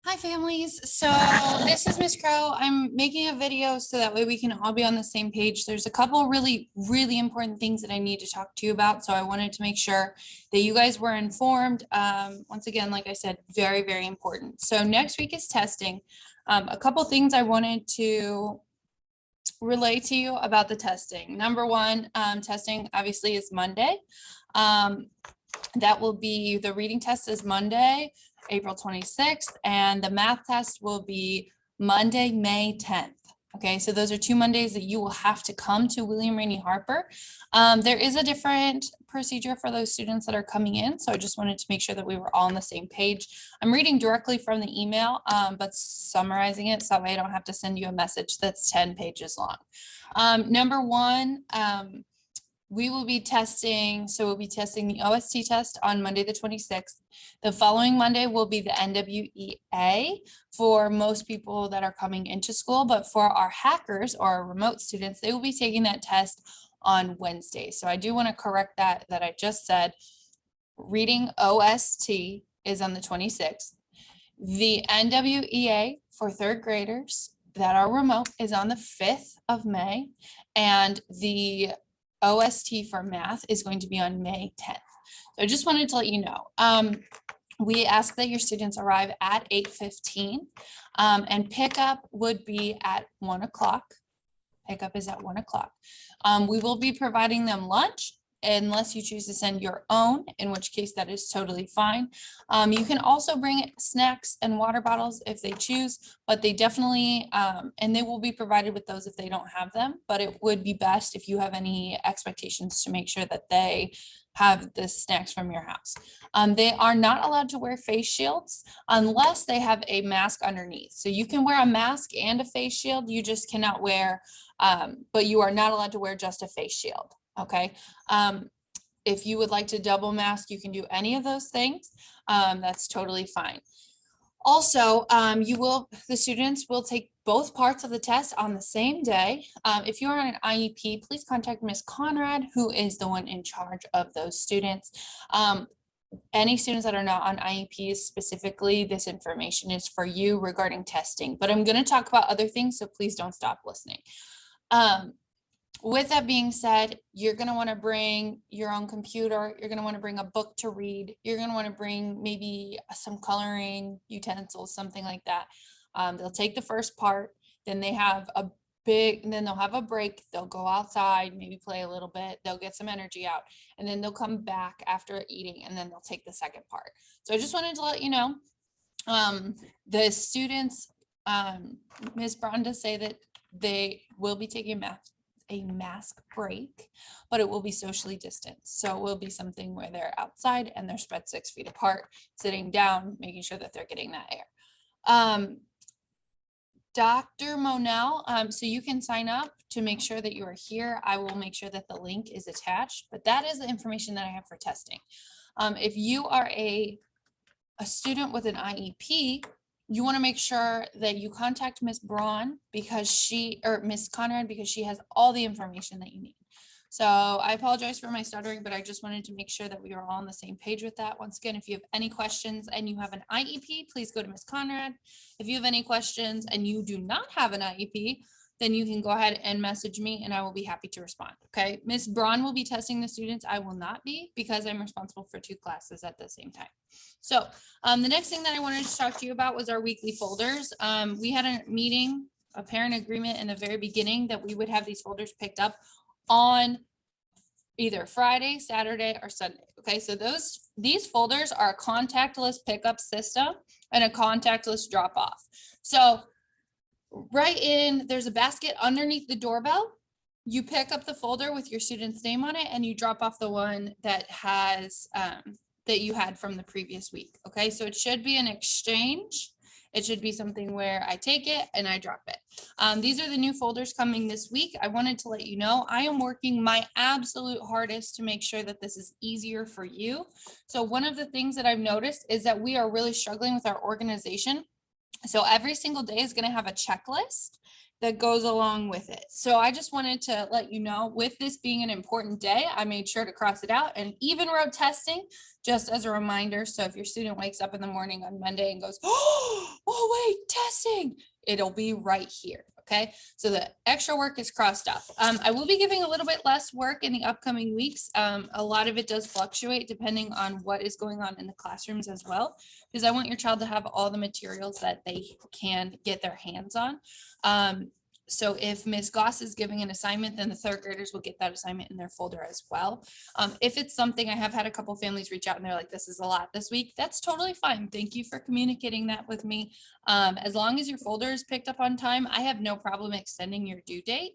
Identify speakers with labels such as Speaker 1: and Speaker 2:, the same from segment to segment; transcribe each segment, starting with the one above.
Speaker 1: Hi families, so this is Miss Crow. I'm making a video so that way we can all be on the same page. There's a couple really important things that I need to talk to you about, so I wanted to make sure that you guys were informed. Once again, like I said, very important. So next week is testing. A couple things I wanted to relay to you about the testing. Number one, testing obviously is Monday. That will be, the reading test is Monday, April 26th, and the math test will be Monday, May 10th. Okay, so those are 2 Mondays that you will have to come to William Rainey Harper. There is a different procedure for those students that are coming in, so I just wanted to make sure that we were all on the same page. I'm reading directly from the email, but summarizing it so that way I don't have to send you a message that's 10 pages long. Number one, we will be testing, so we'll be testing the OST test on Monday, the 26th. The following Monday will be the NWEA for most people that are coming into school, but for our hackers or our remote students, they will be taking that test on Wednesday. So I do want to correct that I just said. Reading OST is on the 26th. The NWEA for third graders that are remote is on the 5th of May, and the OST for math is going to be on May 10th. So I just wanted to let you know. We ask that your students arrive at 8:15, and pickup would be at 1 o'clock. Pickup is at 1 o'clock. We will be providing them lunch unless you choose to send your own, in which case that is totally fine. You can also bring snacks and water bottles if they choose, but they definitely, and they will be provided with those if they don't have them, but it would be best if you have any expectations to make sure that they have the snacks from your house. They are not allowed to wear face shields unless they have a mask underneath. So you can wear a mask and a face shield, you just cannot wear, but you are not allowed to wear just a face shield. Okay. If you would like to double mask, you can do any of those things. That's totally fine. Also, the students will take both parts of the test on the same day. If you are on an IEP, please contact Ms. Conrad, who is the one in charge of those students. Any students that are not on IEPs specifically, this information is for you regarding testing, but I'm going to talk about other things, so please don't stop listening. With that being said, you're going to want to bring your own computer. You're going to want to bring a book to read. You're going to want to bring maybe some coloring utensils, something like that. They'll take the first part, then they have a then they'll have a break. They'll go outside, maybe play a little bit. They'll get some energy out, and then they'll come back after eating, and then they'll take the second part. So I just wanted to let you know, the students, Ms. Braun does say that they will be taking a mask break, but it will be socially distanced. So it will be something where they're outside and they're spread 6 feet apart, sitting down, making sure that they're getting that air. Dr. Monell, so you can sign up to make sure that you are here. I will make sure that the link is attached, but that is the information that I have for testing. If you are a student with an IEP, you want to make sure that you contact Ms. Braun because Ms. Conrad, because she has all the information that you need. So I apologize for my stuttering, but I just wanted to make sure that we are all on the same page with that. Once again, if you have any questions and you have an IEP, please go to Ms. Conrad. If you have any questions and you do not have an IEP, then you can go ahead and message me and I will be happy to respond. Okay. Ms. Braun will be testing the students. I will not be, because I'm responsible for 2 classes at the same time. So the next thing that I wanted to talk to you about was our weekly folders. We had a meeting, a parent agreement in the very beginning that we would have these folders picked up on either Friday, Saturday, or Sunday. Okay, so these folders are a contactless pickup system and a contactless drop off. So there's a basket underneath the doorbell. You pick up the folder with your student's name on it and you drop off the one that has that you had from the previous week. Okay, so it should be an exchange. It should be something where I take it and I drop it. These are the new folders coming this week. I wanted to let you know I am working my absolute hardest to make sure that this is easier for you. So one of the things that I've noticed is that we are really struggling with our organization So every single day is going to have a checklist that goes along with it. So I just wanted to let you know, with this being an important day, I made sure to cross it out and even wrote testing just as a reminder. So if your student wakes up in the morning on Monday and goes, oh wait, testing, it'll be right here. Okay, so the extra work is crossed off. I will be giving a little bit less work in the upcoming weeks. A lot of it does fluctuate depending on what is going on in the classrooms as well, because I want your child to have all the materials that they can get their hands on. So if Ms. Goss is giving an assignment, then the third graders will get that assignment in their folder as well. If it's something, I have had a couple families reach out and they're like, this is a lot this week. That's totally fine. Thank you for communicating that with me. As long as your folder is picked up on time, I have no problem extending your due date.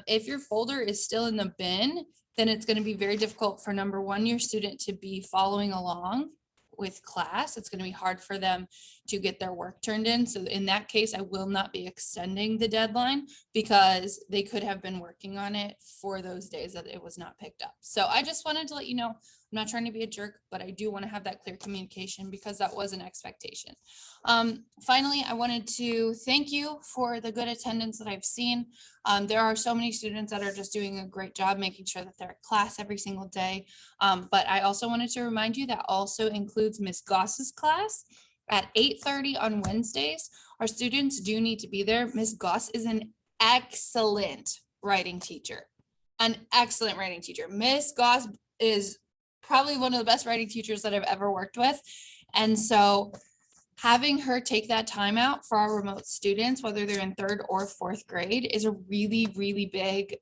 Speaker 1: If your folder is still in the bin, then it's going to be very difficult for, number one, your student to be following along with class. It's going to be hard for them to get their work turned in. So in that case, I will not be extending the deadline because they could have been working on it for those days that it was not picked up. So I just wanted to let you know, I'm not trying to be a jerk, but I do want to have that clear communication because that was an expectation. Finally, I wanted to thank you for the good attendance that I've seen. There are so many students that are just doing a great job making sure that they're at class every single day. But I also wanted to remind you that also includes Ms. Goss's class at 8:30 on Wednesdays. Our students do need to be there. Ms. Goss is an excellent writing teacher, Ms. Goss is probably one of the best writing teachers that I've ever worked with. And so having her take that time out for our remote students, whether they're in third or fourth grade, is a really, really big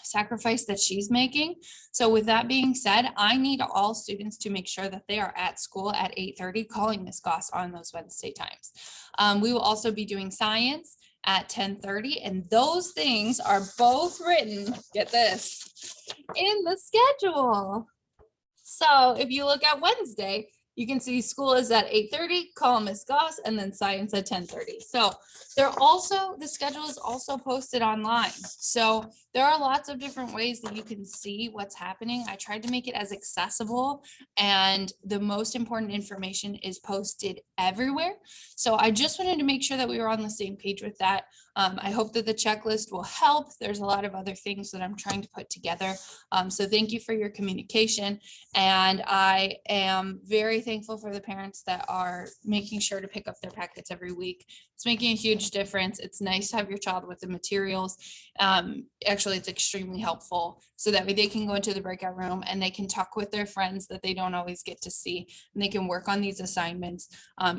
Speaker 1: sacrifice that she's making. So with that being said, I need all students to make sure that they are at school at 8:30, calling Ms. Goss on those Wednesday times. We will also be doing science at 10:30, and those things are both written, get this, in the schedule. So if you look at Wednesday, you can see school is at 8:30, call Ms. Goss, and then science at 10:30. So the schedule is also posted online. So there are lots of different ways that you can see what's happening. I tried to make it as accessible, and the most important information is posted everywhere. So I just wanted to make sure that we were on the same page with that. I hope that the checklist will help. There's a lot of other things that I'm trying to put together. So thank you for your communication. And I am very thankful for the parents that are making sure to pick up their packets every week. It's making a huge difference. It's nice to have your child with the materials. Actually, it's extremely helpful so that way they can go into the breakout room and they can talk with their friends that they don't always get to see, and they can work on these assignments.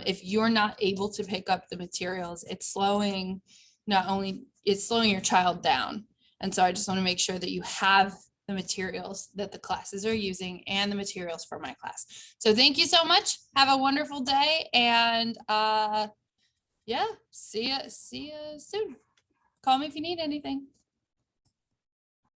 Speaker 1: If you're not able to pick up the materials, it's slowing your child down. And so I just want to make sure that you have the materials that the classes are using and the materials for my class. So thank you so much. Have a wonderful day. And yeah, see you soon. Call me if you need anything.